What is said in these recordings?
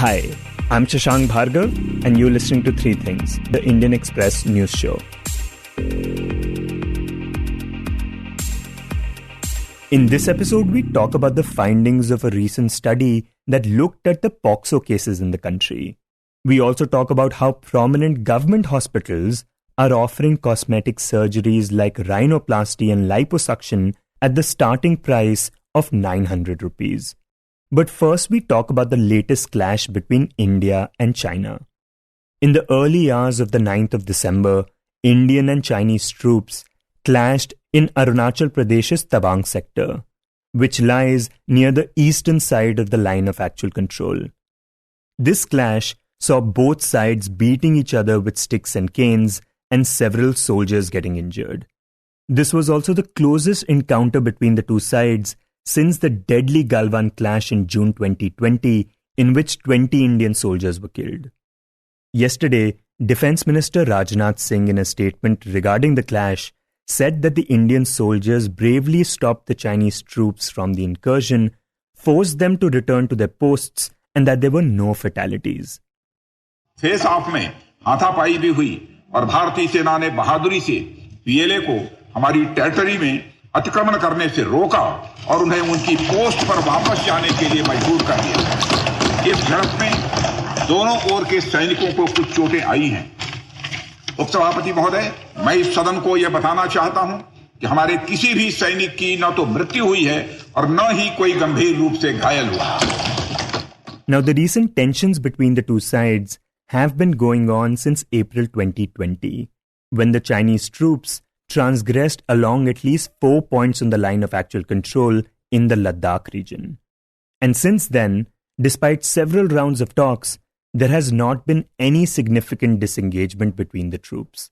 Hi, I'm Shashank Bhargava, and you're listening to Three Things, the Indian Express news show. In this episode, we talk about the findings of a recent study that looked at the POCSO cases in the country. We also talk about how prominent government hospitals are offering cosmetic surgeries like rhinoplasty and liposuction at the starting price of 900 rupees. But first, we talk about the latest clash between India and China. In the early hours of the 9th of December, Indian and Chinese troops clashed in Arunachal Pradesh's Tawang sector, which lies near the eastern side of the line of actual control. This clash saw both sides beating each other with sticks and canes and several soldiers getting injured. This was also the closest encounter between the two sides since the deadly Galwan clash in June 2020, in which 20 Indian soldiers were killed. Yesterday, Defence Minister Rajnath Singh, in a statement regarding the clash, said that the Indian soldiers bravely stopped the Chinese troops from the incursion, forced them to return to their posts, and that there were no fatalities. Face of में हाथापाई भी हुई और भारतीय सेना ने बहादुरी से पीएलए को हमारी टेरिटरी में अतिक्रमण करने से रोका और उन्हें उनकी पोस्ट पर वापस जाने के लिए मजबूर कर दिया। इस झड़प में दोनों ओर के सैनिकों को कुछ चोटें आई हैं। उपसभापति महोदय, मैं इस सदन को यह बताना चाहता हूं कि हमारे किसी भी सैनिक की न तो मृत्यु हुई है और न ही कोई गंभीर रूप से घायल हुआ। Now, the recent tensions between the two sides have been going on since April 2020, when the Chinese troops transgressed along at least 4 points on the line of actual control in the Ladakh region. And since then, despite several rounds of talks, there has not been any significant disengagement between the troops.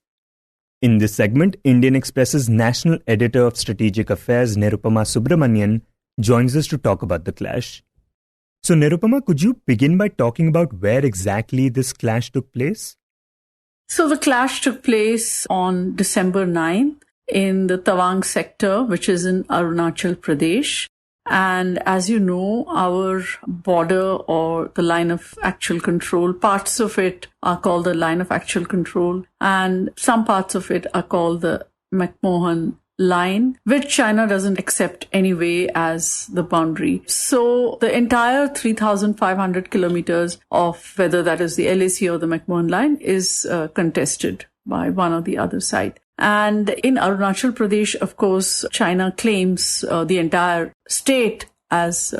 In this segment, Indian Express's national editor of Strategic Affairs Nirupama Subramanain joins us to talk about the clash. So Nirupama, could you begin by talking about where exactly this clash took place? So the clash took place on December 9th in the Tawang sector, which is in Arunachal Pradesh. And as you know, our border or the line of actual control, parts of it are called the line of actual control, and some parts of it are called the McMahon line, which China doesn't accept anyway as the boundary. So the entire 3,500 kilometers of whether that is the LAC or the McMahon line is contested by one or the other side. And in Arunachal Pradesh, of course, China claims the entire state as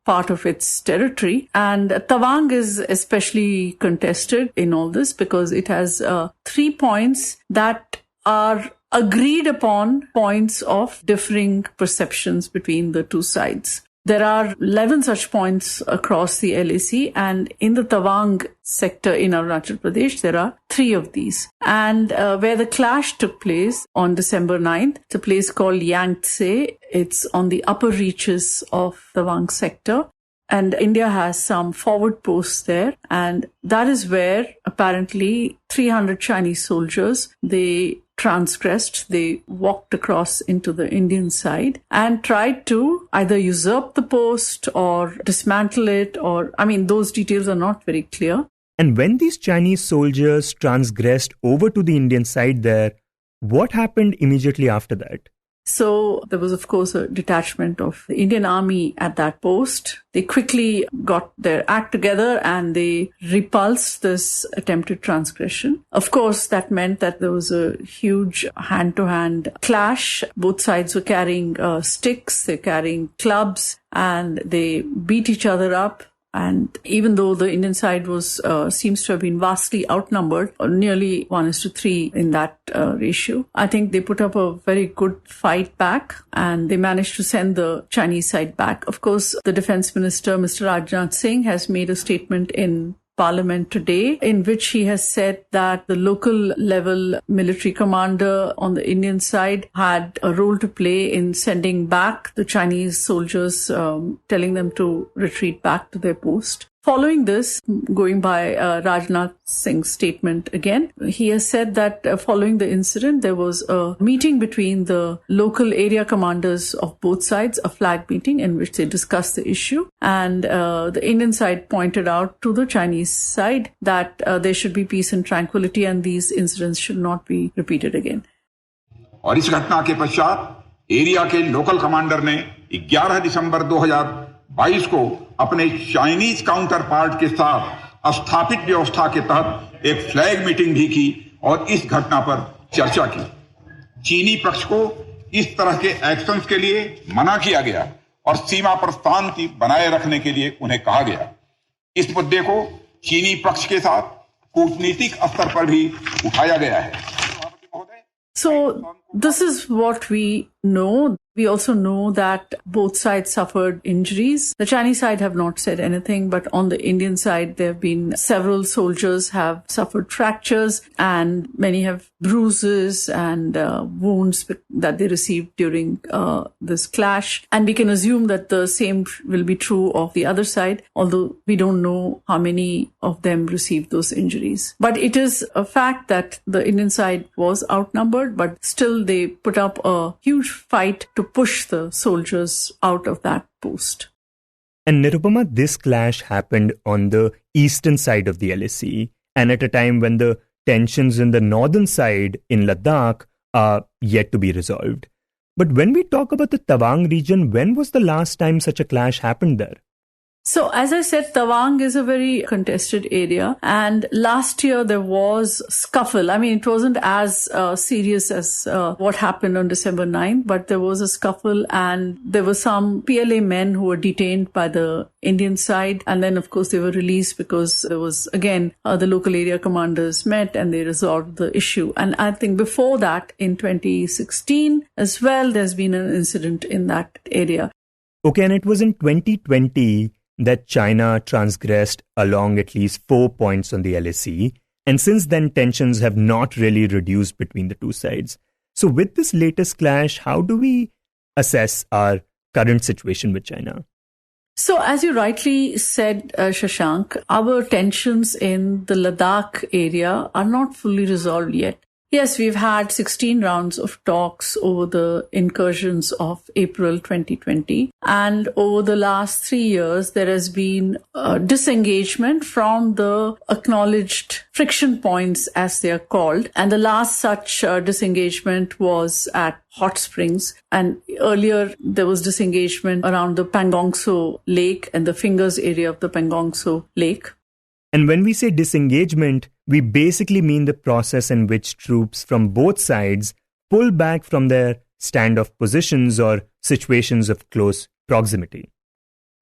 part of its territory. And Tawang is especially contested in all this because it has 3 points that are agreed upon points of differing perceptions between the two sides. There are 11 such points across the LAC, and in the Tawang sector in Arunachal Pradesh, there are 3 of these. And where the clash took place on December 9th, it's a place called Yangtze. It's on the upper reaches of the Tawang sector. And India has some forward posts there. And that is where apparently 300 Chinese soldiers, they transgressed, they walked across into the Indian side and tried to either usurp the post or dismantle it, or, those details are not very clear. And when these Chinese soldiers transgressed over to the Indian side there, what happened immediately after that? So there was, of course, a detachment of the Indian army at that post. They quickly got their act together and they repulsed this attempted transgression. Of course, that meant that there was a huge hand-to-hand clash. Both sides were carrying sticks, they're carrying clubs, and they beat each other up. And even though the Indian side was seems to have been vastly outnumbered, nearly 1:3 in that ratio, I think they put up a very good fight back and they managed to send the Chinese side back. Of course, the Defence Minister, Mr. Rajnath Singh, has made a statement in Parliament today, in which he has said that the local level military commander on the Indian side had a role to play in sending back the Chinese soldiers, telling them to retreat back to their post. following this, going by Rajnath Singh's statement again, he has said that following the incident, there was a meeting between the local area commanders of both sides, a flag meeting in which they discussed the issue. And the Indian side pointed out to the Chinese side that there should be peace and tranquility and these incidents should not be repeated again. और इस घटना के पश्चात area के local commander ने 11 दिसंबर 2022 को अपने Chinese counter part के साथ स्थापित व्यवस्था के तहत एक फ्लैग मीटिंग भी की और इस घटना पर चर्चा की। चीनी पक्ष को इस तरह के एक्शंस के लिए मना किया गया और सीमा पर शांति बनाए रखने के लिए उन्हें कहा गया। इस मुद्दे को चीनी पक्ष के साथ कूटनीतिक स्तर पर भी उठाया गया है। So this is what we know. We also know that both sides suffered injuries. The Chinese side have not said anything, but on the Indian side, there have been several soldiers have suffered fractures and many have bruises and wounds that they received during this clash. And we can assume that the same will be true of the other side, although we don't know how many of them received those injuries. But it is a fact that the Indian side was outnumbered, but still they put up a huge fight to push the soldiers out of that post. And Nirupama, this clash happened on the eastern side of the LAC and at a time when the tensions in the northern side in Ladakh are yet to be resolved. But when we talk about the Tawang region, when was the last time such a clash happened there? So, as I said, Tawang is a very contested area. And last year there was scuffle. I mean, it wasn't as serious as what happened on December 9th, but there was a scuffle and there were some PLA men who were detained by the Indian side. And then, of course, they were released because there was, again, the local area commanders met and they resolved the issue. And I think before that, in 2016 as well, there's been an incident in that area. Okay, and it was in 2020 that China transgressed along at least 4 points on the LAC, and since then tensions have not really reduced between the two sides. So with this latest clash, how do we assess our current situation with China? So as you rightly said, Shashank, our tensions in the Ladakh area are not fully resolved yet. Yes, we've had 16 rounds of talks over the incursions of April 2020. And over the last 3 years, there has been disengagement from the acknowledged friction points, as they are called. And the last such disengagement was at Hot Springs. And earlier, there was disengagement around the Pangongso Lake and the Fingers area of the Pangongso Lake. And when we say disengagement, we basically mean the process in which troops from both sides pull back from their standoff positions or situations of close proximity.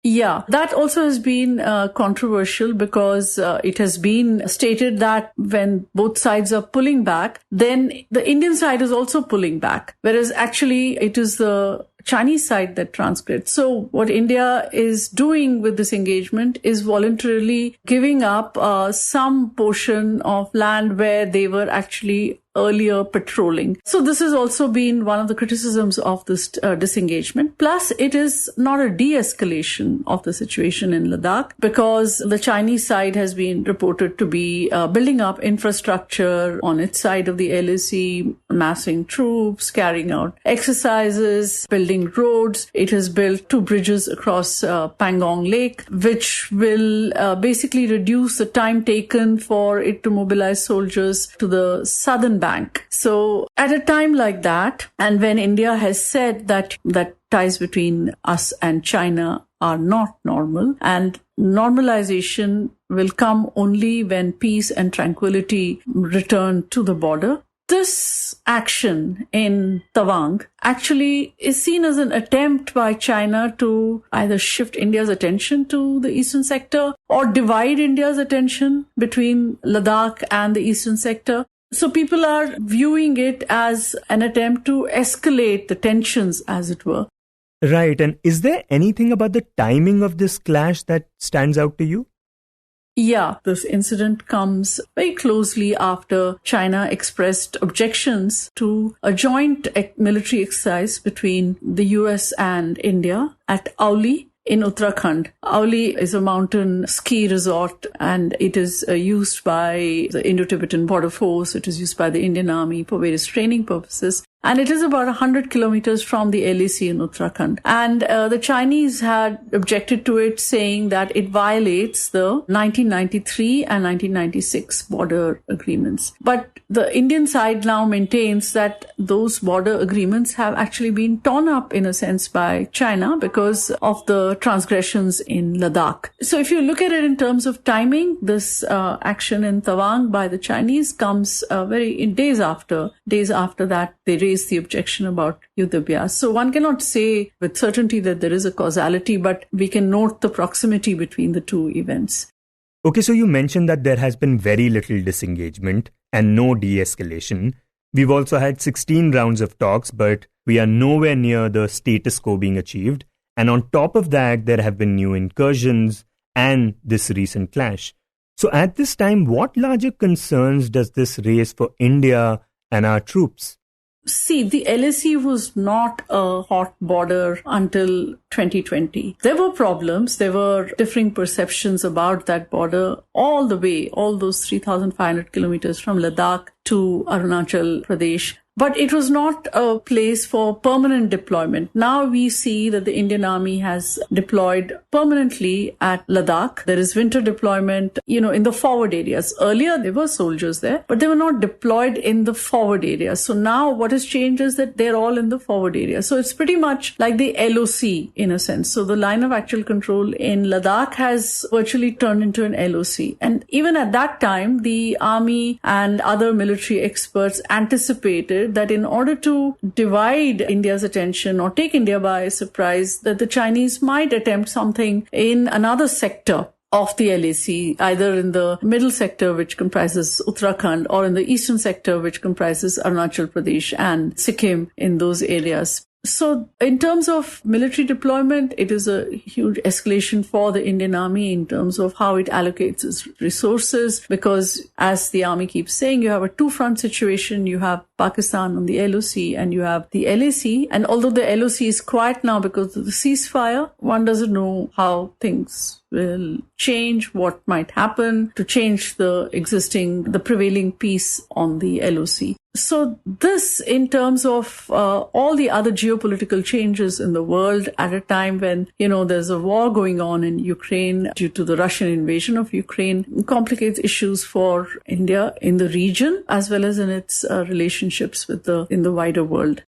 Yeah, that also has been controversial because it has been stated that when both sides are pulling back, then the Indian side is also pulling back, whereas actually it is the Chinese side that transgressed. So what India is doing with this engagement is voluntarily giving up some portion of land where they were actually earlier patrolling. So this has also been one of the criticisms of this disengagement. Plus, it is not a de-escalation of the situation in Ladakh because the Chinese side has been reported to be building up infrastructure on its side of the LAC, massing troops, carrying out exercises, building roads. It has built 2 bridges across Pangong Lake, which will basically reduce the time taken for it to mobilize soldiers to the southern bank. So at a time like that, and when India has said that ties between us and China are not normal, and normalization will come only when peace and tranquility return to the border, this action in Tawang actually is seen as an attempt by China to either shift India's attention to the eastern sector or divide India's attention between Ladakh and the eastern sector. So people are viewing it as an attempt to escalate the tensions, as it were. Right. And is there anything about the timing of this clash that stands out to you? Yeah, this incident comes very closely after China expressed objections to a joint military exercise between the US and India at Auli in Uttarakhand. Auli is a mountain ski resort, and it is used by the Indo-Tibetan Border Force. It is used by the Indian Army for various training purposes. And it is about 100 kilometers from the LAC in Uttarakhand. And the Chinese had objected to it, saying that it violates the 1993 and 1996 border agreements. But the Indian side now maintains that those border agreements have actually been torn up, in a sense, by China because of the transgressions in Ladakh. So if you look at it in terms of timing, this action in Tawang by the Chinese comes days after that they raised the objection about Yuddhabhyas. So one cannot say with certainty that there is a causality, but we can note the proximity between the two events. Okay, so you mentioned that there has been very little disengagement and no de-escalation. We've also had 16 rounds of talks, but we are nowhere near the status quo being achieved. And on top of that, there have been new incursions and this recent clash. So at this time, what larger concerns does this raise for India and our troops? See, the LAC was not a hot border until 2020. There were problems. There were differing perceptions about that border all the way, all those 3,500 kilometers from Ladakh to Arunachal Pradesh. But it was not a place for permanent deployment. Now we see that the Indian Army has deployed permanently at Ladakh. There is winter deployment, in the forward areas. Earlier, there were soldiers there, but they were not deployed in the forward areas. So now what has changed is that they're all in the forward area. So it's pretty much like the LOC in a sense. So the line of actual control in Ladakh has virtually turned into an LOC. And even at that time, the army and other military experts anticipated that in order to divide India's attention or take India by surprise, that the Chinese might attempt something in another sector of the LAC, either in the middle sector, which comprises Uttarakhand, or in the eastern sector, which comprises Arunachal Pradesh and Sikkim in those areas. So in terms of military deployment, it is a huge escalation for the Indian Army in terms of how it allocates its resources, because as the army keeps saying, you have a two-front situation. You have Pakistan on the LOC and you have the LAC. And although the LOC is quiet now because of the ceasefire, one doesn't know how things will change, what might happen to change the prevailing peace on the LOC. So this, in terms of all the other geopolitical changes in the world at a time when, there's a war going on in Ukraine due to the Russian invasion of Ukraine, complicates issues for India in the region as well as in its relationships in the wider world.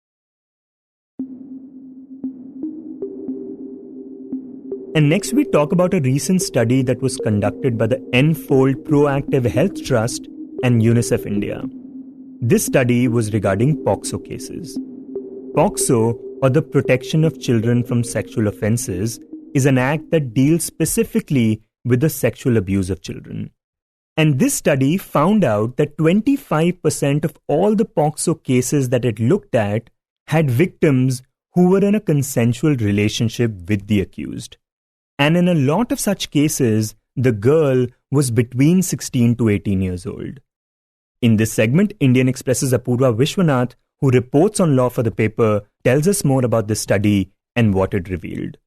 And next we talk about a recent study that was conducted by the N-Fold Proactive Health Trust and UNICEF India. This study was regarding POCSO cases. POCSO, or the Protection of Children from Sexual Offences, is an act that deals specifically with the sexual abuse of children. And this study found out that 25% of all the POCSO cases that it looked at had victims who were in a consensual relationship with the accused. And in a lot of such cases, the girl was between 16 to 18 years old. In this segment, Indian Express's Apurva Vishwanath, who reports on law for the paper, tells us more about this study and what it revealed.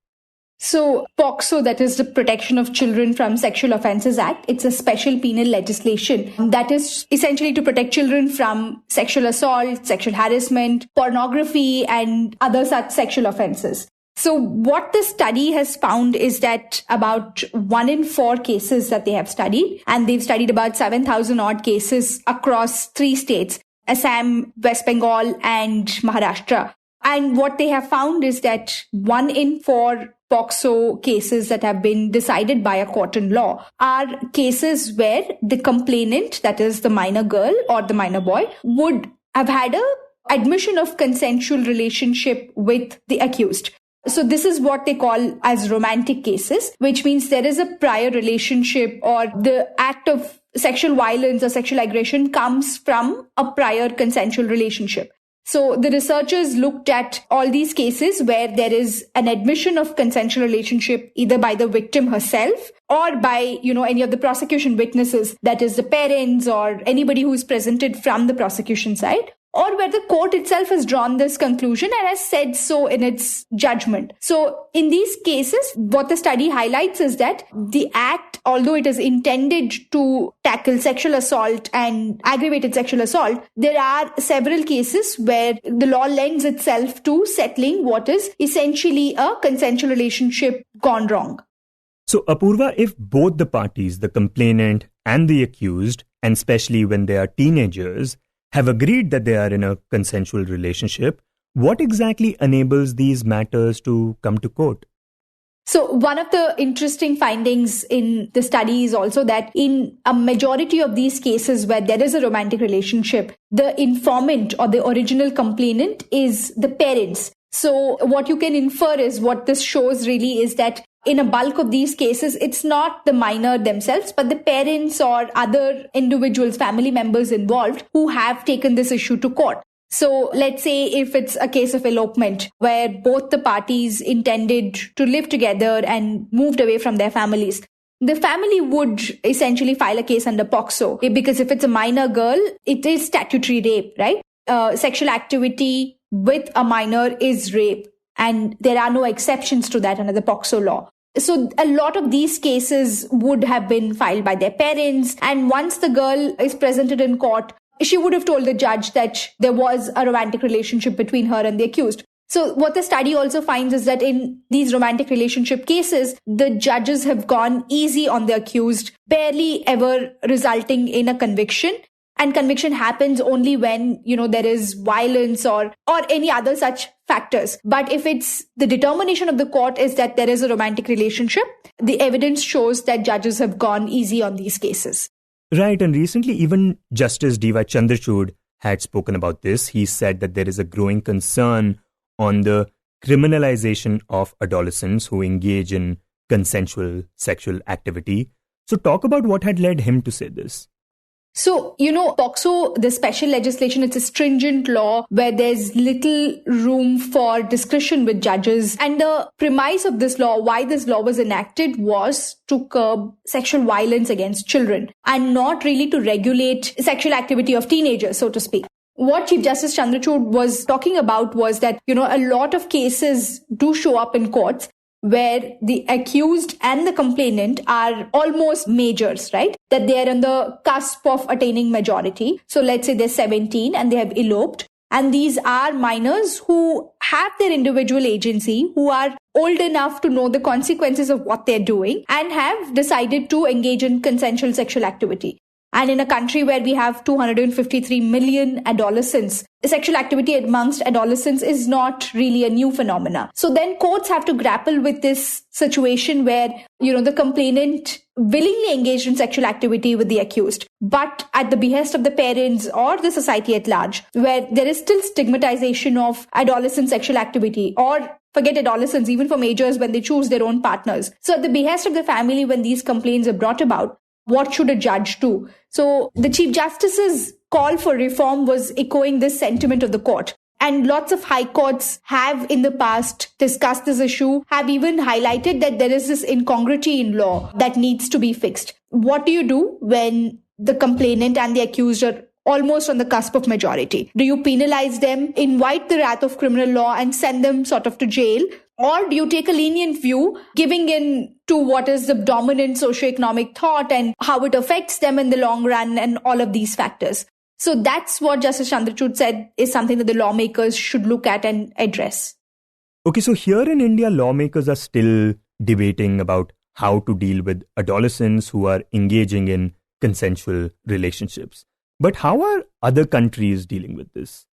So POCSO, that is the Protection of Children from Sexual Offences Act, it's a special penal legislation that is essentially to protect children from sexual assault, sexual harassment, pornography, and other such sexual offences. So what the study has found is that about 1 in 4 cases that they have studied, and they've studied about 7,000 odd cases across 3 states, Assam, West Bengal, and Maharashtra. And what they have found is that 1 in 4 POCSO cases that have been decided by a court in law are cases where the complainant, that is the minor girl or the minor boy, would have had a admission of consensual relationship with the accused. So this is what they call as romantic cases, which means there is a prior relationship or the act of sexual violence or sexual aggression comes from a prior consensual relationship. So the researchers looked at all these cases where there is an admission of consensual relationship either by the victim herself or by, any of the prosecution witnesses, that is the parents or anybody who is presented from the prosecution side, or where the court itself has drawn this conclusion and has said so in its judgment. So in these cases, what the study highlights is that the act, although it is intended to tackle sexual assault and aggravated sexual assault, there are several cases where the law lends itself to settling what is essentially a consensual relationship gone wrong. So, Apurva, if both the parties, the complainant and the accused, and especially when they are teenagers, have agreed that they are in a consensual relationship, what exactly enables these matters to come to court? So one of the interesting findings in the study is also that in a majority of these cases where there is a romantic relationship, the informant or the original complainant is the parents. So what you can infer is what this shows really is that in a bulk of these cases, it's not the minor themselves, but the parents or other individuals, family members involved who have taken this issue to court. So let's say if it's a case of elopement where both the parties intended to live together and moved away from their families, the family would essentially file a case under POCSO, because if it's a minor girl, it is statutory rape, right? Sexual activity with a minor is rape. And there are no exceptions to that under the POCSO law. So a lot of these cases would have been filed by their parents. And once the girl is presented in court, she would have told the judge that there was a romantic relationship between her and the accused. So what the study also finds is that in these romantic relationship cases, the judges have gone easy on the accused, barely ever resulting in a conviction. And conviction happens only when, there is violence or any other such factors. But if it's the determination of the court is that there is a romantic relationship, the evidence shows that judges have gone easy on these cases. Right. And recently, even Justice D.Y. Chandrachud had spoken about this. He said that there is a growing concern on the criminalization of adolescents who engage in consensual sexual activity. So talk about what had led him to say this. So, POCSO, the special legislation, it's a stringent law where there's little room for discretion with judges. And the premise of this law, why this law was enacted, was to curb sexual violence against children and not really to regulate sexual activity of teenagers, so to speak. What Chief Justice Chandrachud was talking about was that, a lot of cases do show up in courts where the accused and the complainant are almost majors, right? That they are on the cusp of attaining majority. So let's say they're 17 and they have eloped. And these are minors who have their individual agency, who are old enough to know the consequences of what they're doing and have decided to engage in consensual sexual activity. And in a country where we have 253 million adolescents, sexual activity amongst adolescents is not really a new phenomena. So then courts have to grapple with this situation where, the complainant willingly engaged in sexual activity with the accused, but at the behest of the parents or the society at large, where there is still stigmatization of adolescent sexual activity, or forget adolescents, even for majors when they choose their own partners. So at the behest of the family, when these complaints are brought about, what should a judge do? So the Chief Justice's call for reform was echoing this sentiment of the court. And lots of high courts have in the past discussed this issue, have even highlighted that there is this incongruity in law that needs to be fixed. What do you do when the complainant and the accused are almost on the cusp of majority? Do you penalize them, invite the wrath of criminal law and send them sort of to jail? Or do you take a lenient view, giving in to what is the dominant socioeconomic thought and how it affects them in the long run and all of these factors? So that's what Justice Chandrachud said is something that the lawmakers should look at and address. Okay, so here in India, lawmakers are still debating about how to deal with adolescents who are engaging in consensual relationships. But how are other countries dealing with this?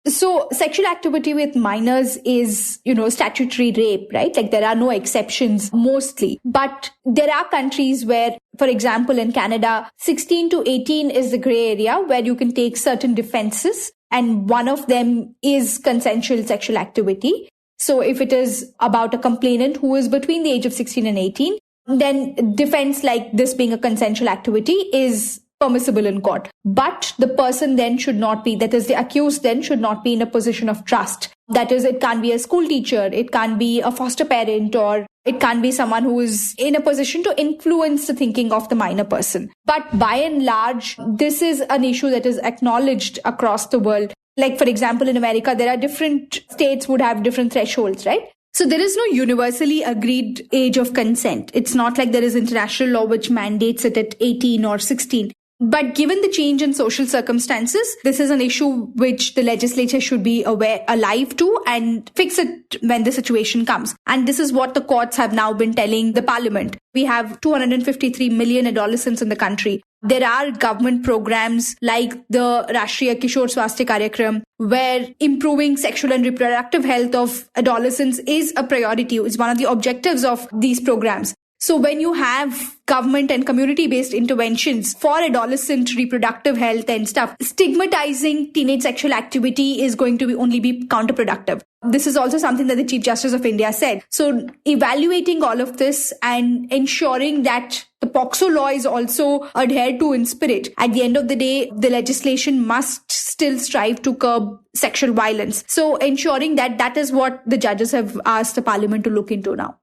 So sexual activity with minors is, statutory rape, right? Like there are no exceptions mostly. But there are countries where, for example, in Canada, 16 to 18 is the gray area where you can take certain defenses. And one of them is consensual sexual activity. So if it is about a complainant who is between the age of 16 and 18, then defense like this being a consensual activity is permissible in court. But the person then should not be, that is the accused then should not be in a position of trust. That is, it can't be a school teacher, it can't be a foster parent, or it can't be someone who is in a position to influence the thinking of the minor person. But by and large, this is an issue that is acknowledged across the world. Like, for example, in America, there are different states would have different thresholds, right? So there is no universally agreed age of consent. It's not like there is international law which mandates it at 18 or 16. But given the change in social circumstances, this is an issue which the legislature should be alive to and fix it when the situation comes. And this is what the courts have now been telling the parliament. We have 253 million adolescents in the country. There are government programs like the Rashtriya Kishore Swasthya Karyakram, where improving sexual and reproductive health of adolescents is a priority. It's one of the objectives of these programs. So when you have government and community-based interventions for adolescent reproductive health and stuff, stigmatizing teenage sexual activity is going to only be counterproductive. This is also something that the Chief Justice of India said. So evaluating all of this and ensuring that the POCSO law is also adhered to in spirit. At the end of the day, the legislation must still strive to curb sexual violence. So ensuring that is what the judges have asked the parliament to look into now.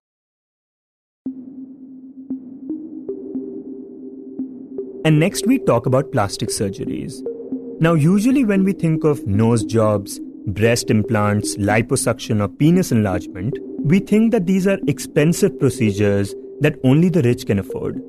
And next we talk about plastic surgeries. Now usually when we think of nose jobs, breast implants, liposuction or penis enlargement, we think that these are expensive procedures that only the rich can afford.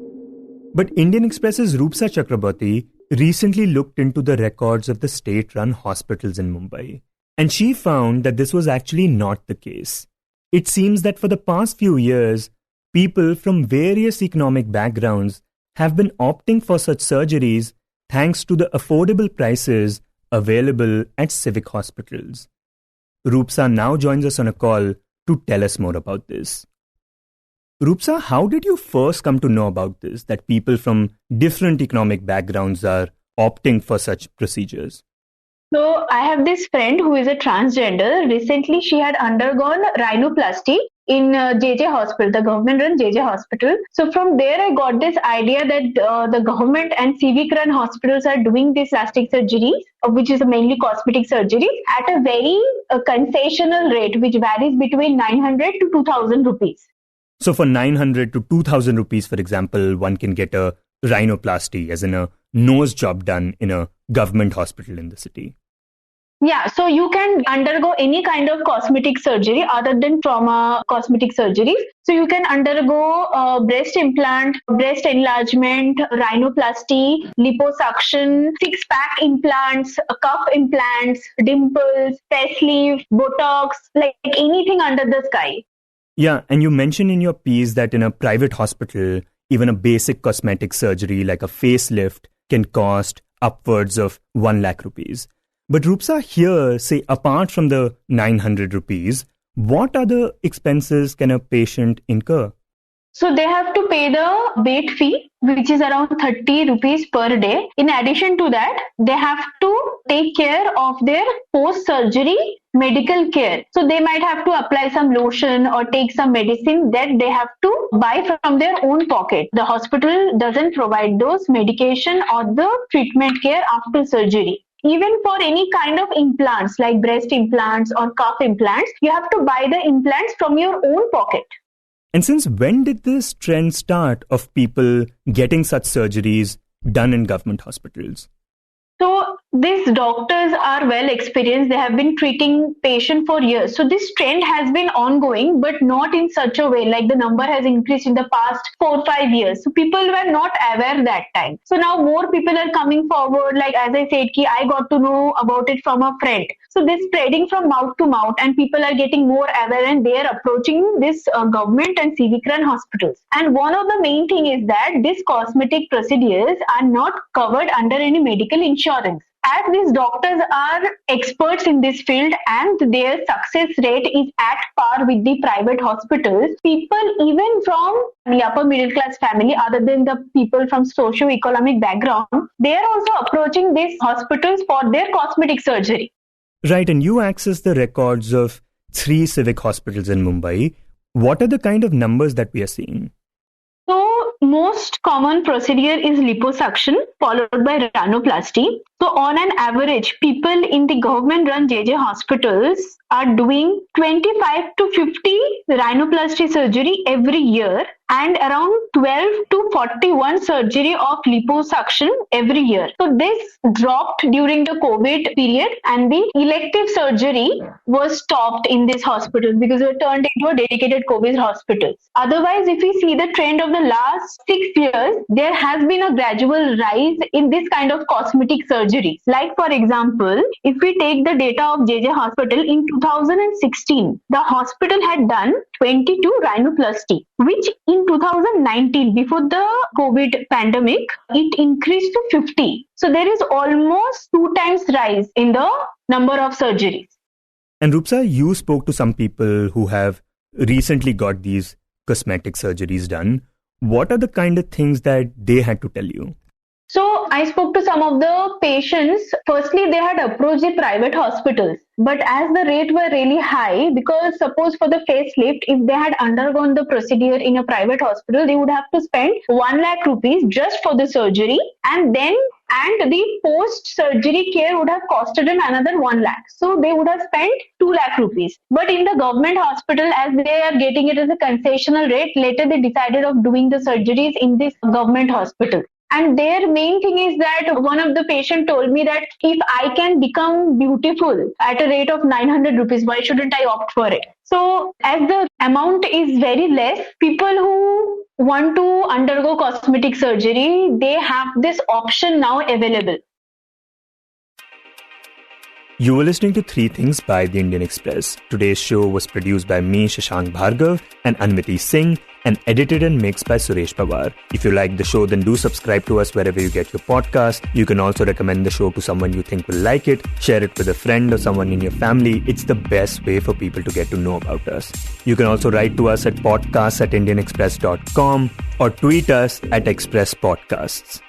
But Indian Express's Rupsa Chakraborty recently looked into the records of the state-run hospitals in Mumbai. And she found that this was actually not the case. It seems that for the past few years, people from various economic backgrounds have been opting for such surgeries thanks to the affordable prices available at civic hospitals. Rupsa now joins us on a call to tell us more about this. Rupsa, how did you first come to know about this, that people from different economic backgrounds are opting for such procedures? So I have this friend who is a transgender. Recently, she had undergone rhinoplasty in JJ Hospital, the government-run JJ Hospital. So from there, I got this idea that the government and civic-run hospitals are doing these plastic surgeries, which is mainly cosmetic surgeries, at a very concessional rate, which varies between 900 to 2,000 rupees. So for 900 to 2,000 rupees, for example, one can get a rhinoplasty, as in a nose job done in a government hospital in the city. Yeah, so you can undergo any kind of cosmetic surgery other than trauma cosmetic surgeries. So you can undergo breast implant, breast enlargement, rhinoplasty, liposuction, six-pack implants, cuff implants, dimples, facelift, Botox, like anything under the sky. Yeah, and you mentioned in your piece that in a private hospital, even a basic cosmetic surgery like a facelift can cost upwards of 1 lakh rupees. But Rupsa, here, say, apart from the 900 rupees, what other expenses can a patient incur? So they have to pay the bed fee, which is around 30 rupees per day. In addition to that, they have to take care of their post-surgery medical care. So they might have to apply some lotion or take some medicine that they have to buy from their own pocket. The hospital doesn't provide those medication or the treatment care after surgery. Even for any kind of implants like breast implants or cuff implants, you have to buy the implants from your own pocket. And since when did this trend start of people getting such surgeries done in government hospitals? So these doctors are well experienced. They have been treating patients for years. So this trend has been ongoing, but not in such a way. Like the number has increased in the past 4-5 years. So people were not aware that time. So now more people are coming forward. Like as I said, I got to know about it from a friend. So this spreading from mouth to mouth and people are getting more aware and they are approaching this government and civic run hospitals. And one of the main thing is that these cosmetic procedures are not covered under any medical insurance. As these doctors are experts in this field and their success rate is at par with the private hospitals, people even from the upper middle class family, other than the people from socio-economic background, they are also approaching these hospitals for their cosmetic surgery. Right, and you access the records of 3 civic hospitals in Mumbai. What are the kind of numbers that we are seeing? So most common procedure is liposuction followed by rhinoplasty. So on an average, people in the government-run JJ hospitals are doing 25 to 50 rhinoplasty surgery every year and around 12 to 41 surgery of liposuction every year. So this dropped during the COVID period and the elective surgery was stopped in this hospital because it turned into a dedicated COVID hospital. Otherwise, if we see the trend of the last 6 years, there has been a gradual rise in this kind of cosmetic surgeries. Like for example, if we take the data of JJ Hospital in 2016, the hospital had done 22 rhinoplasty, which in 2019, before the COVID pandemic, it increased to 50. So there is almost 2 times rise in the number of surgeries. And Rupsa, you spoke to some people who have recently got these cosmetic surgeries done. What are the kind of things that they had to tell you? So I spoke to some of the patients. Firstly, they had approached the private hospitals. But as the rate were really high, because suppose for the facelift, if they had undergone the procedure in a private hospital, they would have to spend 1 lakh rupees just for the surgery, and the post-surgery care would have costed them another 1 lakh. So they would have spent 2 lakh rupees. But in the government hospital, as they are getting it as a concessional rate, later they decided of doing the surgeries in this government hospital. And their main thing is that one of the patient told me that if I can become beautiful at a rate of 900 rupees, why shouldn't I opt for it? So as the amount is very less, people who want to undergo cosmetic surgery, they have this option now available. You were listening to 3 Things by The Indian Express. Today's show was produced by me, Shashank Bhargava, and Anwiti Singh, and edited and mixed by Suresh Pawar. If you like the show, then do subscribe to us wherever you get your podcast. You can also recommend the show to someone you think will like it, share it with a friend or someone in your family. It's the best way for people to get to know about us. You can also write to us at podcasts@indianexpress.com or tweet us at Express Podcasts.